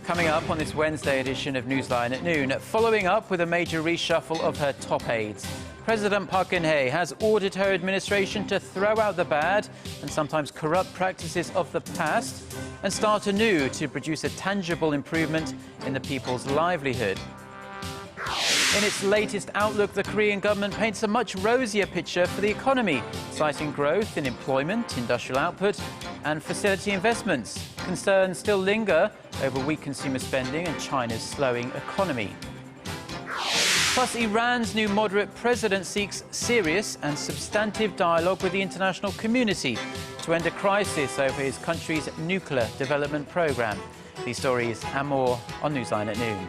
Coming up on this Wednesday edition of Newsline at noon, following up with a major reshuffle of her top aides. President Park Geun-hye has ordered her administration to throw out the bad and sometimes corrupt practices of the past and start anew to produce a tangible improvement in the people's livelihood. In its latest outlook, the Korean government paints a much rosier picture for the economy, citing growth in employment, industrial output and facility investments. Concerns still linger over weak consumer spending and China's slowing economy. Plus, Iran's new moderate president seeks serious and substantive dialogue with the international community to end a crisis over his country's nuclear development program. These stories and more on Newsline at noon.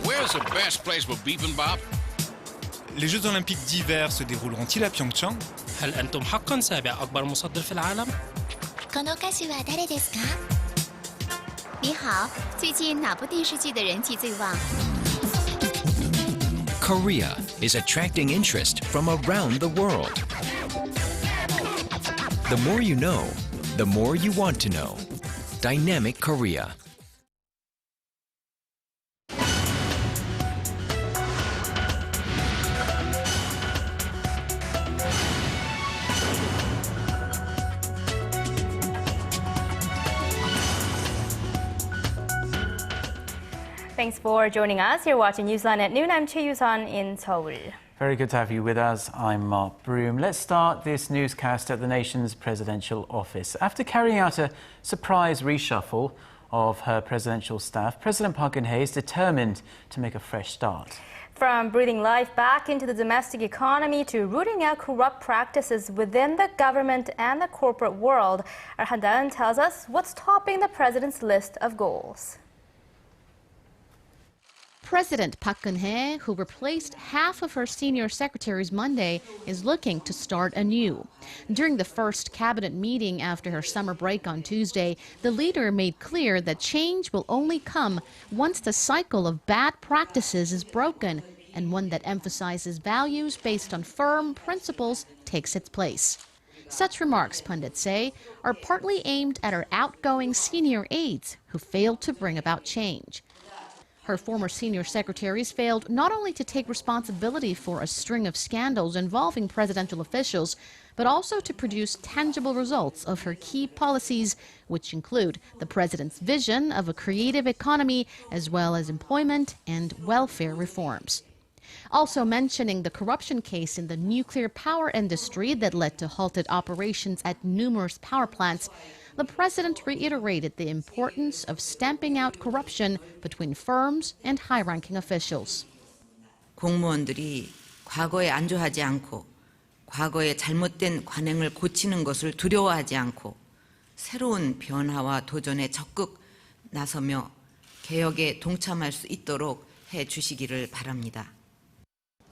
Where's the best place for bibimbap? Les Jeux Olympiques d'hiver se dérouleront-ils à Pyeongchang? هل أنتم حقاً سابع أكبر مصدر في العالم؟ この歌手は誰ですか？你好，最近哪部电视剧的人气最旺？ Korea is attracting interest from around the world. The more you know, the more you want to know. Dynamic Korea. Thanks for joining us. You're watching Newsline at noon. I'm Choi Yu-sun in Seoul. Very good to have you with us. I'm Mark Broom. Let's start this newscast at the nation's presidential office. After carrying out a surprise reshuffle of her presidential staff, President Park Geun-hye is determined to make a fresh start. From breathing life back into the domestic economy to rooting out corrupt practices within the government and the corporate world, our Han Da-eun tells us what's topping the president's list of goals. President Park Geun-hye, who replaced half of her senior secretaries Monday, is looking to start anew. During the first cabinet meeting after her summer break on Tuesday, the leader made clear that change will only come once the cycle of bad practices is broken and one that emphasizes values based on firm principles takes its place. Such remarks, pundits say, are partly aimed at her outgoing senior aides who failed to bring about change. Her former senior secretaries failed not only to take responsibility for a string of scandals involving presidential officials, but also to produce tangible results of her key policies, which include the president's vision of a creative economy, as well as employment and welfare reforms. Also mentioning the corruption case in the nuclear power industry that led to halted operations at numerous power plants, the president reiterated the importance of stamping out corruption between firms and high-ranking officials. 공무원들이 과거에 안주하지 않고 과거의 잘못된 관행을 고치는 것을 두려워하지 않고 새로운 변화와 도전에 적극 나서며 개혁에 동참할 수 있도록 해 주시기를 바랍니다.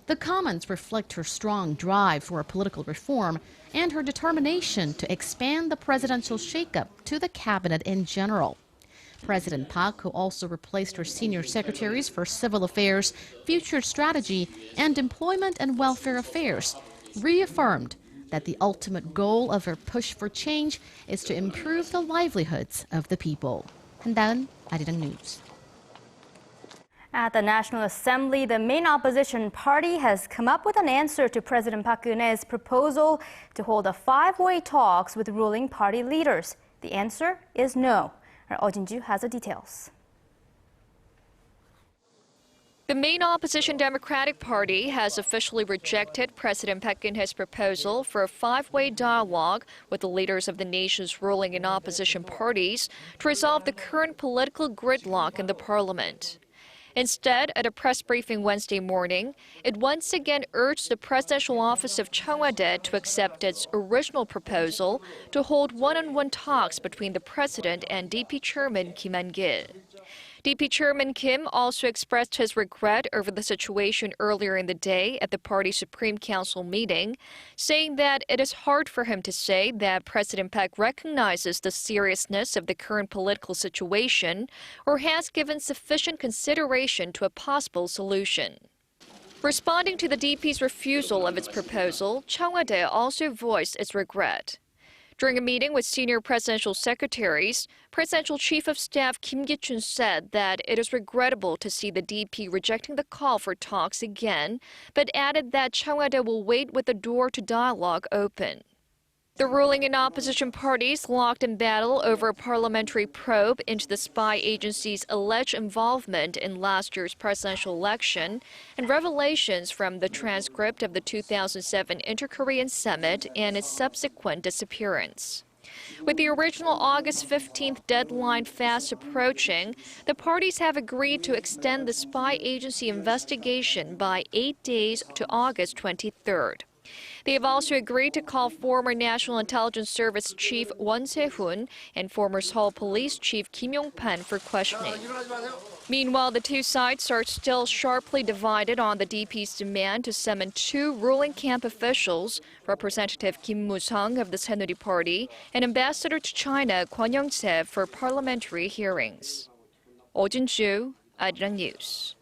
The comments reflect her strong drive for political reform and her determination to expand the presidential shakeup to the cabinet in general. President Park, who also replaced her senior secretaries for civil affairs, future strategy, and employment and welfare affairs, reaffirmed that the ultimate goal of her push for change is to improve the livelihoods of the people. Han Da-eun, Arirang News. At the National Assembly, the main opposition party has come up with an answer to President Park Geun-hye's proposal to hold a five-way talks with ruling party leaders. The answer is no. Our Oh Jin-ju has the details. The main opposition Democratic Party has officially rejected President Park Geun-hye's proposal for a five-way dialogue with the leaders of the nation's ruling and opposition parties to resolve the current political gridlock in the parliament. Instead, at a press briefing Wednesday morning, it once again urged the presidential office of Cheongwade to accept its original proposal to hold one-on-one talks between the president and DP chairman Kim Han-gil. DP Chairman Kim also expressed his regret over the situation earlier in the day at the party's Supreme Council meeting, saying that it is hard for him to say that President Park recognizes the seriousness of the current political situation or has given sufficient consideration to a possible solution. Responding to the DP's refusal of its proposal, Cheongwade also voiced its regret. During a meeting with senior presidential secretaries, Presidential Chief of Staff Kim Ki-chun said that it is regrettable to see the DP rejecting the call for talks again, but added that Cheongwade will wait with the door to dialogue open. The ruling and opposition parties locked in battle over a parliamentary probe into the spy agency's alleged involvement in last year's presidential election and revelations from the transcript of the 2007 Inter-Korean Summit and its subsequent disappearance. With the original August 15th deadline fast approaching, the parties have agreed to extend the spy agency investigation by 8 days to August 23rd. They have also agreed to call former National Intelligence Service Chief Won Se-hoon and former Seoul Police Chief Kim Yong-pan for questioning. Meanwhile, the two sides are still sharply divided on the DP's demand to summon two ruling camp officials, Representative Kim Moo-sung of the Saenuri Party and Ambassador to China Kwon Young-se for parliamentary hearings. Oh Jin-ju, Arirang News.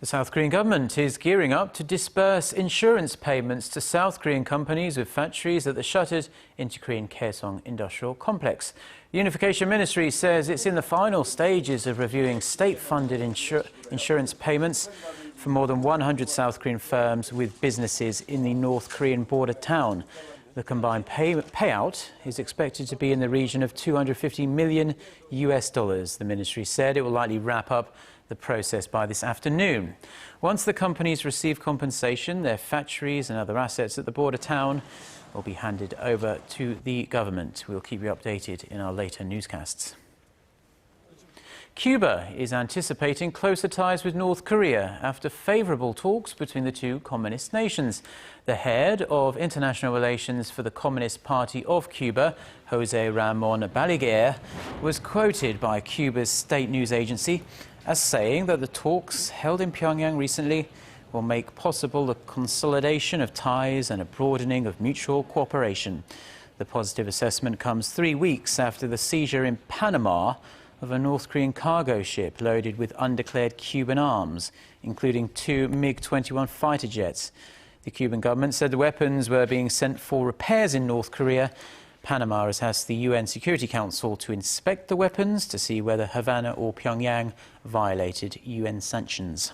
The South Korean government is gearing up to disburse insurance payments to South Korean companies with factories at the shuttered Inter-Korean Kaesong Industrial Complex. The Unification Ministry says it's in the final stages of reviewing state-funded insurance payments for more than 100 South Korean firms with businesses in the North Korean border town. The combined payout is expected to be in the region of $250 million. The ministry said it will likely wrap up the process by this afternoon. Once the companies receive compensation, their factories and other assets at the border town will be handed over to the government. We'll keep you updated in our later newscasts. Cuba is anticipating closer ties with North Korea after favorable talks between the two communist nations. The head of international relations for the Communist Party of Cuba, Jose Ramon Balaguer, was quoted by Cuba's state news agency as saying that the talks held in Pyongyang recently will make possible the consolidation of ties and a broadening of mutual cooperation. The positive assessment comes 3 weeks after the seizure in Panama of a North Korean cargo ship loaded with undeclared Cuban arms, including 2 MiG-21 fighter jets. The Cuban government said the weapons were being sent for repairs in North Korea. Panama has asked the UN Security Council to inspect the weapons to see whether Havana or Pyongyang violated UN sanctions.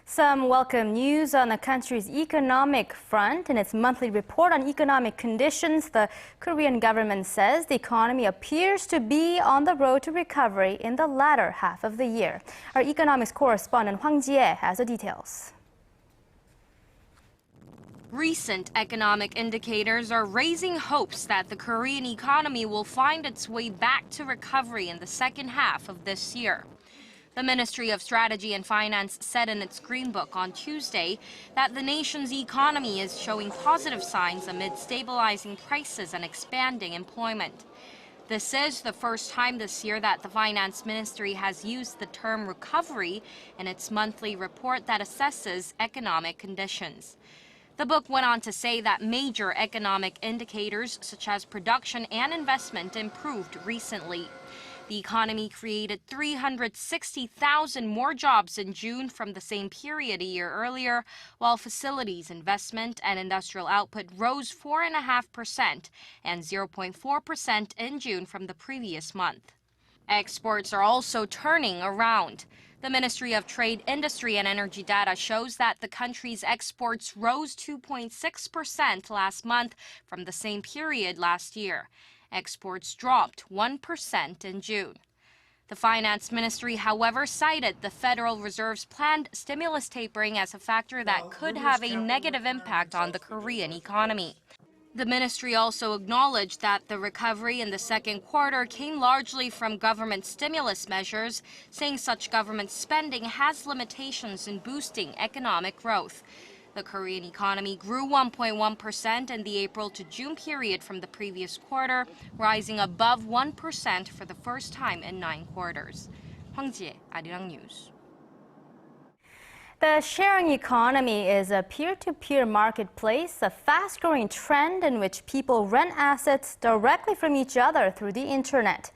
Some welcome news on the country's economic front. In its monthly report on economic conditions, the Korean government says the economy appears to be on the road to recovery in the latter half of the year. Our economics correspondent Hwang Ji-hye has the details. Recent economic indicators are raising hopes that the Korean economy will find its way back to recovery in the second half of this year. The Ministry of Strategy and Finance said in its Green Book on Tuesday that the nation's economy is showing positive signs amid stabilizing prices and expanding employment. This is the first time this year that the Finance Ministry has used the term recovery in its monthly report that assesses economic conditions. The book went on to say that major economic indicators such as production and investment improved recently. The economy created 360,000 more jobs in June from the same period a year earlier, while facilities, investment, and industrial output rose 4.5% and 0.4% in June from the previous month. Exports are also turning around. The Ministry of Trade, Industry and Energy data shows that the country's exports rose 2.6% last month from the same period last year. Exports dropped 1% in June. The Finance Ministry, however, cited the Federal Reserve's planned stimulus tapering as a factor that could have a negative impact on the Korean economy. The ministry also acknowledged that the recovery in the second quarter came largely from government stimulus measures, saying such government spending has limitations in boosting economic growth. The Korean economy grew 1.1% in the April to June period from the previous quarter, rising above 1% for the first time in 9 quarters. Hwang Ji-hye, Arirang News. The sharing economy is a peer-to-peer marketplace, a fast-growing trend in which people rent assets directly from each other through the internet.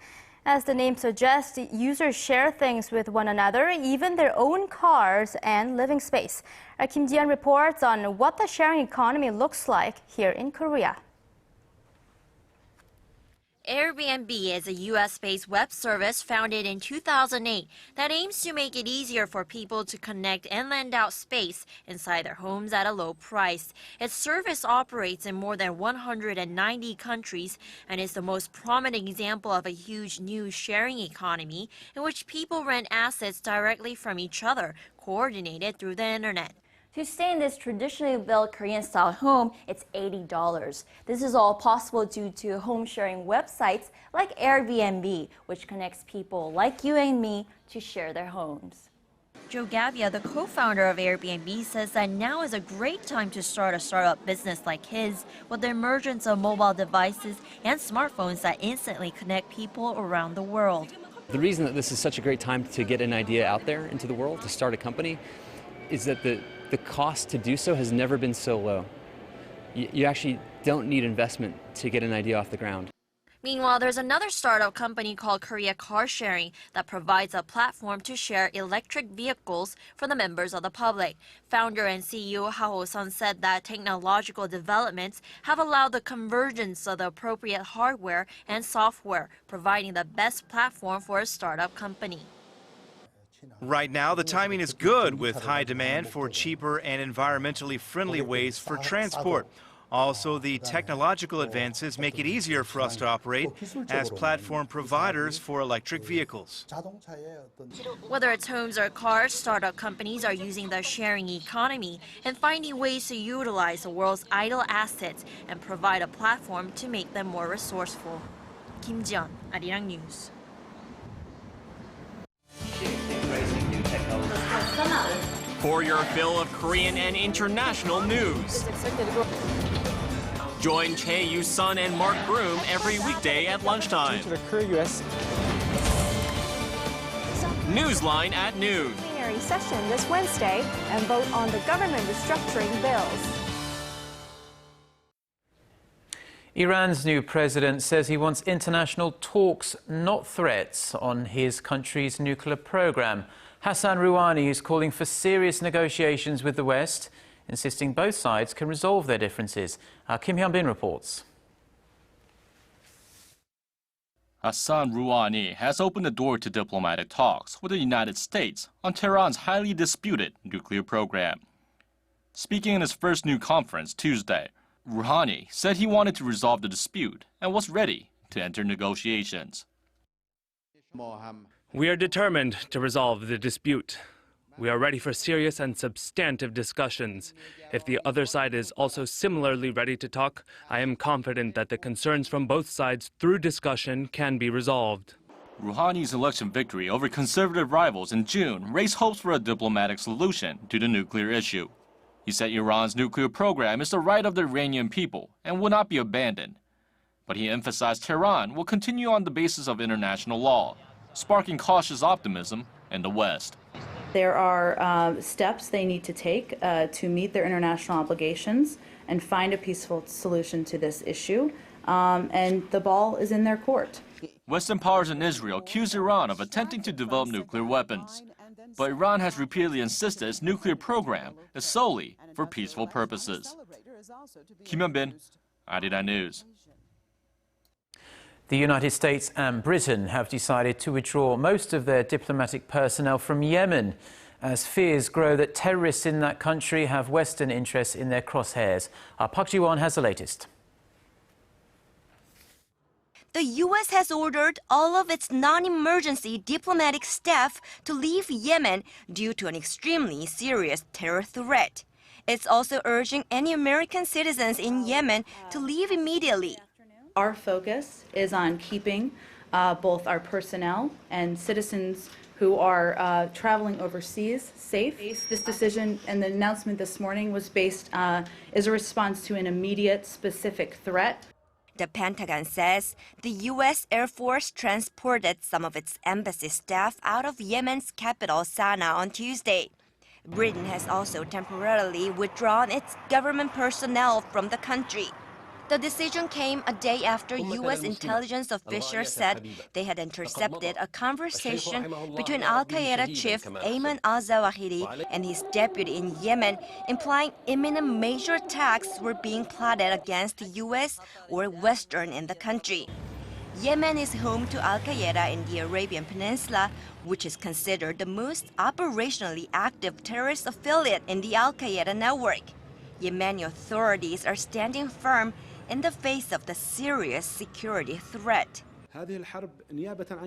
As the name suggests, users share things with one another, even their own cars and living space. Our Kim Ji-yeon reports on what the sharing economy looks like here in Korea. Airbnb is a U.S.-based web service founded in 2008 that aims to make it easier for people to connect and lend out space inside their homes at a low price. Its service operates in more than 190 countries and is the most prominent example of a huge new sharing economy in which people rent assets directly from each other, coordinated through the internet. To stay in this traditionally built Korean-style home, it's $80. This is all possible due to home-sharing websites like Airbnb, which connects people like you and me to share their homes. Joe Gavia, the co-founder of Airbnb, says that now is a great time to start a startup business like his, with the emergence of mobile devices and smartphones that instantly connect people around the world. The reason that this is such a great time to get an idea out there into the world, to start a company, is that the cost to do so has never been so low. You actually don't need investment to get an idea off the ground. Meanwhile, there's another startup company called Korea Car Sharing that provides a platform to share electric vehicles for the members of the public. Founder and CEO Ha Ho-sun said that technological developments have allowed the convergence of the appropriate hardware and software, providing the best platform for a startup company. Right now, the timing is good with high demand for cheaper and environmentally friendly ways for transport. Also, the technological advances make it easier for us to operate as platform providers for electric vehicles. Whether it's homes or cars, startup companies are using the sharing economy and finding ways to utilize the world's idle assets and provide a platform to make them more resourceful. Kim Ji-yeon, Arirang News. For your fill of Korean and international news. Join Chae Yu-sun and Mark Broom every weekday at lunchtime. Newsline at noon. Plenary session this Wednesday and vote on the government restructuring bills. Iran's new president says he wants international talks, not threats, on his country's nuclear program. Hassan Rouhani is calling for serious negotiations with the West, insisting both sides can resolve their differences. Kim Hyun-bin reports. Hassan Rouhani has opened the door to diplomatic talks with the United States on Tehran's highly disputed nuclear program. Speaking in his first new conference Tuesday, Rouhani said he wanted to resolve the dispute and was ready to enter negotiations. We are determined to resolve the dispute. We are ready for serious and substantive discussions. If the other side is also similarly ready to talk, I am confident that the concerns from both sides through discussion can be resolved. Rouhani's election victory over conservative rivals in June raised hopes for a diplomatic solution to the nuclear issue. He said Iran's nuclear program is the right of the Iranian people and will not be abandoned. But he emphasized Tehran will continue on the basis of international law, sparking cautious optimism in the West. There are steps they need to take to meet their international obligations and find a peaceful solution to this issue, and the ball is in their court. Western powers in Israel accuse Iran of attempting to develop nuclear weapons. But Iran has repeatedly insisted its nuclear program is solely for peaceful purposes. Kim Hyun-bin, Arirang News. The United States and Britain have decided to withdraw most of their diplomatic personnel from Yemen as fears grow that terrorists in that country have Western interests in their crosshairs. Park Ji-won has the latest. The U.S. has ordered all of its non-emergency diplomatic staff to leave Yemen due to an extremely serious terror threat. It's also urging any American citizens in Yemen to leave immediately. Our focus is on keeping both our personnel and citizens who are traveling overseas safe. This decision and the announcement this morning was based as a response to an immediate specific threat. The Pentagon says the U.S. Air Force transported some of its embassy staff out of Yemen's capital, Sana'a, on Tuesday. Britain has also temporarily withdrawn its government personnel from the country. The decision came a day after U.S. intelligence officials said they had intercepted a conversation between Al-Qaeda chief Ayman al-Zawahiri and his deputy in Yemen, implying imminent major attacks were being plotted against the U.S. or Western in the country. Yemen is home to Al-Qaeda in the Arabian Peninsula, which is considered the most operationally active terrorist affiliate in the Al-Qaeda network. Yemeni authorities are standing firm in the face of the serious security threat.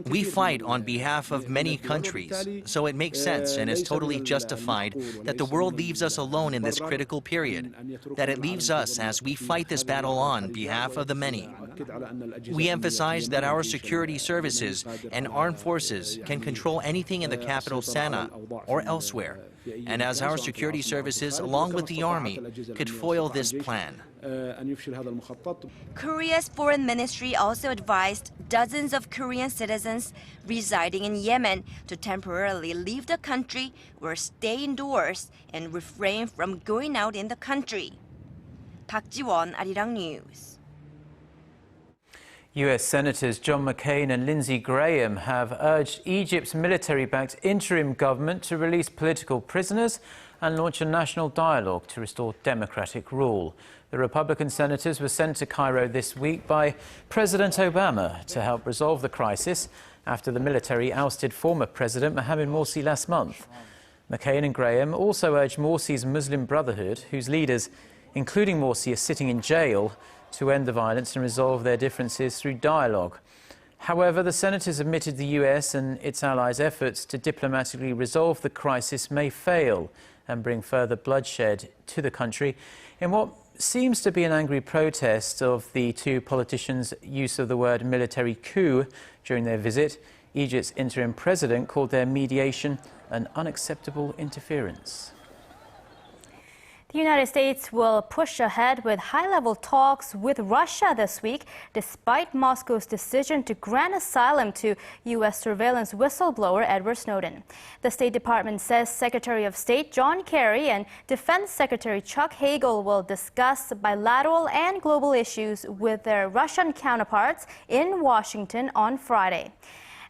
We fight on behalf of many countries, so it makes sense and is totally justified that the world leaves us alone in this critical period, that it leaves us as we fight this battle on behalf of the many. We emphasize that our security services and armed forces can control anything in the capital Sana'a or elsewhere, and as our security services, along with the army, could foil this plan. Korea's foreign ministry also advised dozens of Korean citizens residing in Yemen to temporarily leave the country or stay indoors and refrain from going out in the country. Park Ji-won, Arirang News. U.S. Senators John McCain and Lindsey Graham have urged Egypt's military-backed interim government to release political prisoners and launch a national dialogue to restore democratic rule. The Republican senators were sent to Cairo this week by President Obama to help resolve the crisis after the military ousted former President Mohamed Morsi last month. McCain and Graham also urged Morsi's Muslim Brotherhood, whose leaders, including Morsi, are sitting in jail, to end the violence and resolve their differences through dialogue. However, the senators admitted the US and its allies' efforts to diplomatically resolve the crisis may fail and bring further bloodshed to the country in what seems to be an angry protest of the two politicians' use of the word military coup during their visit. Egypt's interim president called their mediation an unacceptable interference. The United States will push ahead with high-level talks with Russia this week, despite Moscow's decision to grant asylum to U.S. surveillance whistleblower Edward Snowden. The State Department says Secretary of State John Kerry and Defense Secretary Chuck Hagel will discuss bilateral and global issues with their Russian counterparts in Washington on Friday.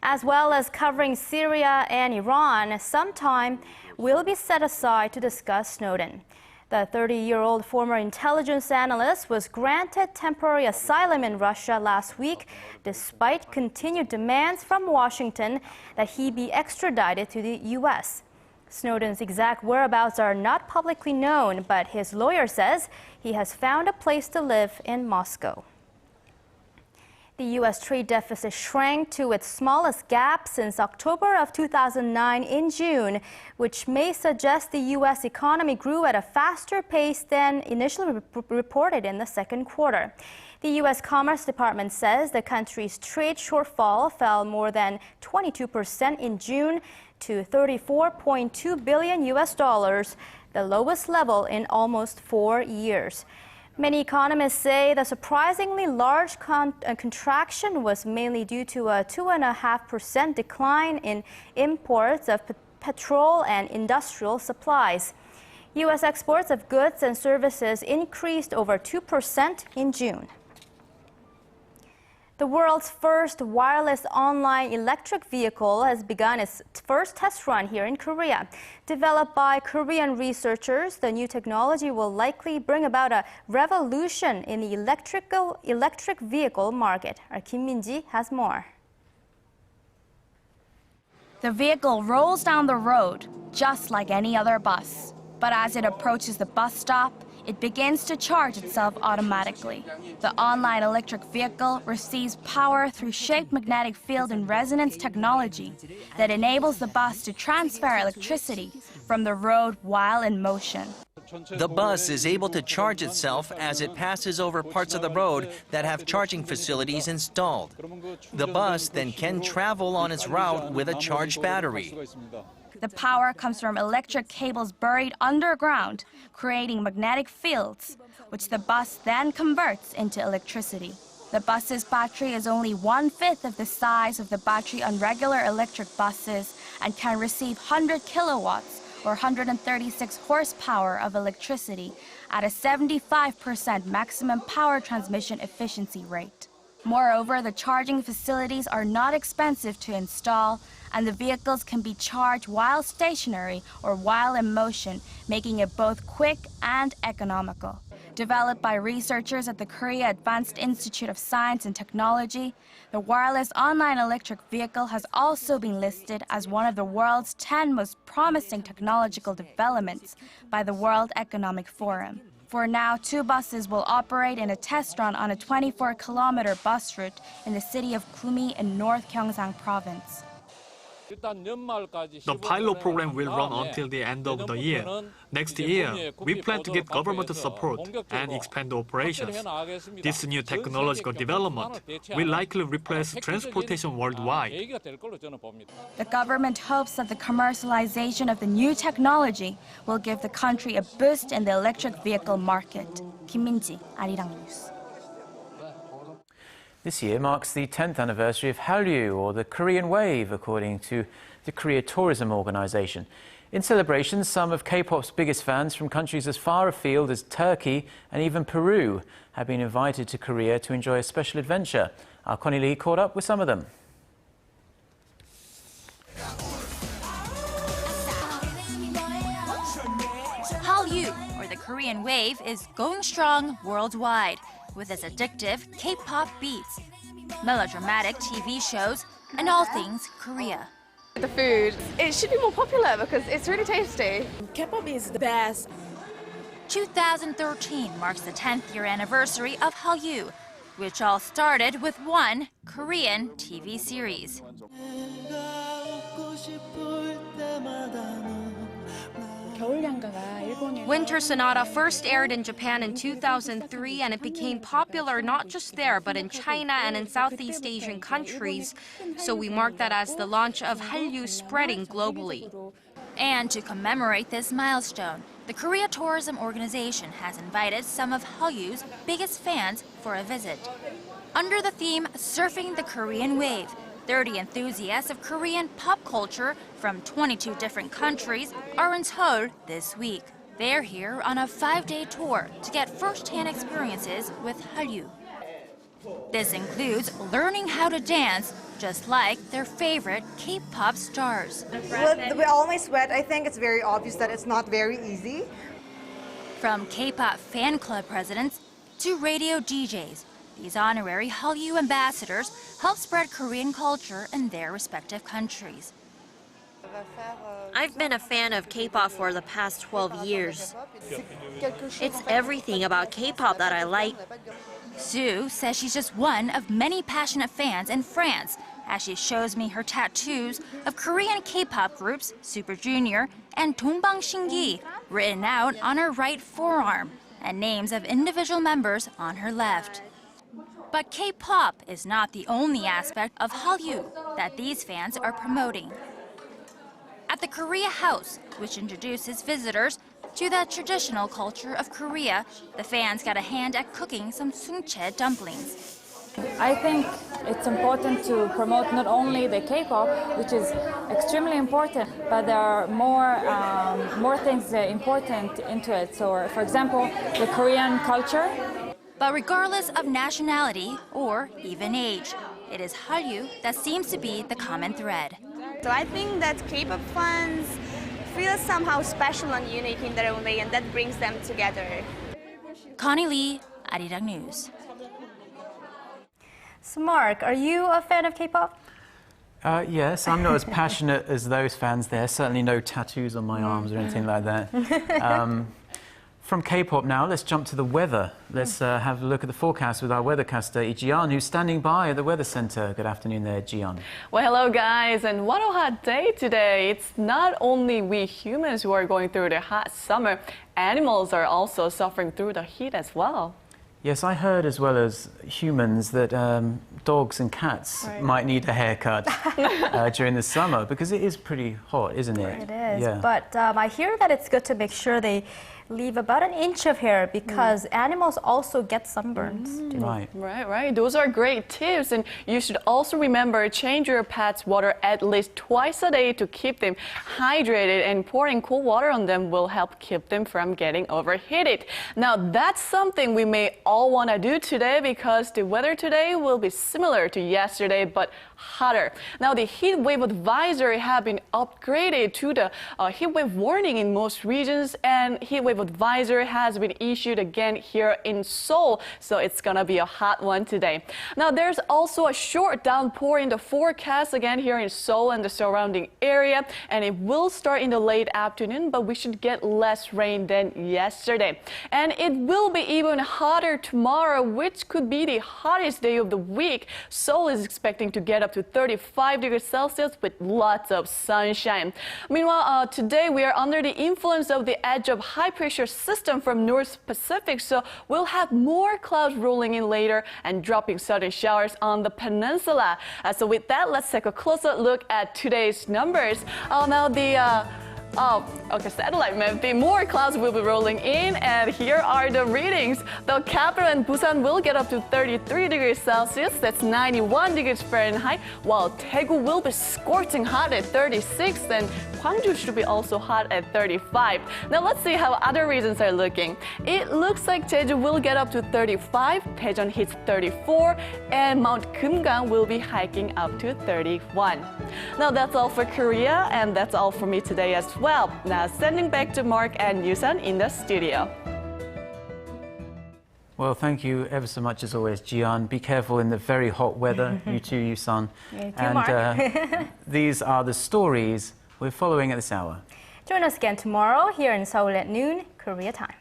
As well as covering Syria and Iran, some time will be set aside to discuss Snowden. The 30-year-old former intelligence analyst was granted temporary asylum in Russia last week, despite continued demands from Washington that he be extradited to the U.S. Snowden's exact whereabouts are not publicly known, but his lawyer says he has found a place to live in Moscow. The U.S. trade deficit shrank to its smallest gap since October of 2009 in June, which may suggest the U.S. economy grew at a faster pace than initially reported in the second quarter. The U.S. Commerce Department says the country's trade shortfall fell more than 22% in June to $34.2 billion, the lowest level in almost 4 years. Many economists say the surprisingly large contraction was mainly due to a 2.5% decline in imports of petrol and industrial supplies. U.S. exports of goods and services increased over 2% in June. The world's first wireless online electric vehicle has begun its first test run here in Korea. Developed by Korean researchers, the new technology will likely bring about a revolution in the electric vehicle market. Our Kim Min-ji has more. The vehicle rolls down the road just like any other bus. But as it approaches the bus stop, it begins to charge itself automatically. The online electric vehicle receives power through shaped magnetic field and resonance technology that enables the bus to transfer electricity from the road while in motion. The bus is able to charge itself as it passes over parts of the road that have charging facilities installed. The bus then can travel on its route with a charged battery. The power comes from electric cables buried underground, creating magnetic fields, which the bus then converts into electricity. The bus's battery is only 1/5 of the size of the battery on regular electric buses and can receive 100 kilowatts or 136 horsepower of electricity at a 75% maximum power transmission efficiency rate. Moreover, the charging facilities are not expensive to install, and the vehicles can be charged while stationary or while in motion, making it both quick and economical. Developed by researchers at the Korea Advanced Institute of Science and Technology, the wireless online electric vehicle has also been listed as one of the world's 10 most promising technological developments by the World Economic Forum. For now, 2 buses will operate in a test run on a 24-kilometer bus route in the city of Gumi in North Gyeongsang Province. The pilot program will run until the end of the year. Next year, we plan to get government support and expand the operations. This new technological development will likely replace transportation worldwide. The government hopes that the commercialization of the new technology will give the country a boost in the electric vehicle market. Kim Min-ji, Arirang News. This year marks the 10th anniversary of Hallyu, or the Korean Wave, according to the Korea Tourism Organization. In celebrations, some of K-pop's biggest fans from countries as far afield as Turkey and even Peru have been invited to Korea to enjoy a special adventure. Our Connie Lee caught up with some of them. Hallyu, or the Korean Wave, is going strong worldwide with its addictive K-pop beats, melodramatic TV shows, and all things Korea. The food, it should be more popular because it's really tasty. K-pop is the best. 2013 marks the 10th year anniversary of Hallyu, which all started with one Korean TV series. Winter Sonata first aired in Japan in 2003, and it became popular not just there, but in China and in Southeast Asian countries. So we mark that as the launch of Hallyu spreading globally. And to commemorate this milestone, the Korea Tourism Organization has invited some of Hallyu's biggest fans for a visit. Under the theme Surfing the Korean Wave, 30 enthusiasts of Korean pop culture from 22 different countries are in Seoul this week. They're here on a 5-day tour to get first-hand experiences with Hallyu. This includes learning how to dance just like their favorite K-pop stars. With all my sweat, I think it's very obvious that it's not very easy. From K-pop fan club presidents to radio DJs, these honorary Hallyu ambassadors help spread Korean culture in their respective countries. I've been a fan of K-pop for the past 12 years. It's everything about K-pop that I like. Sue says she's just one of many passionate fans in France, as she shows me her tattoos of Korean K-pop groups Super Junior and Dongbang Shingi written out on her right forearm, and names of individual members on her left. But K-pop is not the only aspect of Hallyu that these fans are promoting. At the Korea House, which introduces visitors to the traditional culture of Korea, the fans got a hand at cooking some sungchae dumplings. I think it's important to promote not only the K-pop, which is extremely important, but there are more things important into it. So, for example, the Korean culture. But regardless of nationality or even age, it is Hallyu that seems to be the common thread. So I think that K-pop fans feel somehow special and unique in their own way, and that brings them together. Connie Lee, Arirang News. So Mark, are you a fan of K-pop? Yes, I'm not as passionate as those fans there. Certainly no tattoos on my arms or anything like that. From K-pop now, let's jump to the weather. Let's have a look at the forecast with our weathercaster, Jian, who's standing by at the Weather Center. Good afternoon there, Jian. Well, hello guys, and what a hot day today. It's not only we humans who are going through the hot summer, animals are also suffering through the heat as well. Yes, I heard as well as humans that dogs and cats might need a haircut during the summer because it is pretty hot, isn't it? It is, yeah. but I hear that it's good to make sure they leave about an inch of hair because animals also get sunburns. Right. Those are great tips. And you should also remember change your pet's water at least twice a day to keep them hydrated, and pouring cool water on them will help keep them from getting overheated. Now that's something we may all want to do today because the weather today will be similar to yesterday but hotter. Now the heat wave advisory have been upgraded to the heat wave warning in most regions, and heat wave advisory has been issued again here in Seoul, so it's gonna be a hot one today. Now there's also a short downpour in the forecast again here in Seoul and the surrounding area, and it will start in the late afternoon, but we should get less rain than yesterday. And it will be even hotter tomorrow, which could be the hottest day of the week. Seoul is expecting to get up to 35 degrees Celsius with lots of sunshine. Meanwhile, today we are under the influence of the edge of high pressure system from North Pacific, so we'll have more clouds rolling in later and dropping sudden showers on the peninsula. So with that, let's take a closer look at today's numbers. Now satellite map, the more clouds will be rolling in, and here are the readings. The capital and Busan will get up to 33 degrees Celsius, that's 91 degrees Fahrenheit, while Daegu will be scorching hot at 36, and Gwangju should be also hot at 35. Now let's see how other regions are looking. It looks like Jeju will get up to 35, Daejeon hits 34, and Mount Kumgang will be hiking up to 31. Now that's all for Korea, and that's all for me today as well. Now sending back to Mark and Yusan in the studio. Well, thank you ever so much as always, Jian. Be careful in the very hot weather. You too, Yusan. Mark. These are the stories we're following at this hour. Join us again tomorrow here in Seoul at noon, Korea time.